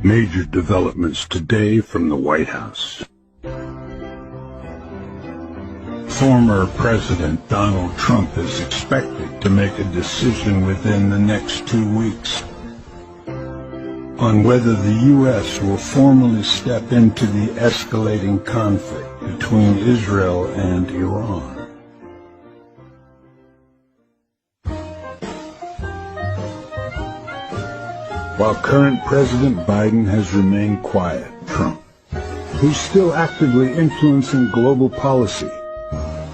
Major developments today from the White House. Former President Donald Trump is expected to make a decision within the next 2 weeks on whether the U.S. will formally step into the escalating conflict between Israel and Iran. While current President Biden has remained quiet, Trump, who's still actively influencing global policy,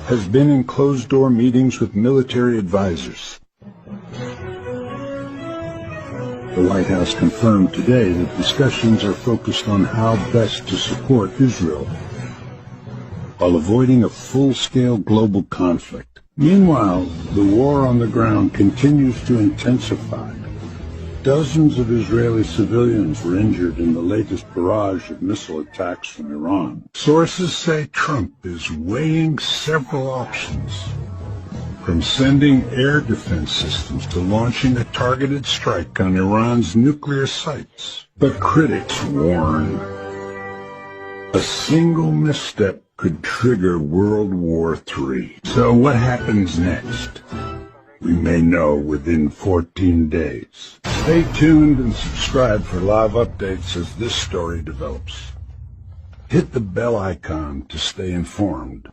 has been in closed-door meetings with military advisors. The White House confirmed today that discussions are focused on how best to support Israel while avoiding a full-scale global conflict. Meanwhile, the war on the ground continues to intensify. Dozens of Israeli civilians were injured in the latest barrage of missile attacks from Iran. Sources say Trump is weighing several options, from sending air defense systems to launching a targeted strike on Iran's nuclear sites. But critics warn a single misstep could trigger World War III. So what happens next? We may know within 14 days. Stay tuned and subscribe for live updates as this story develops. Hit the bell icon to stay informed.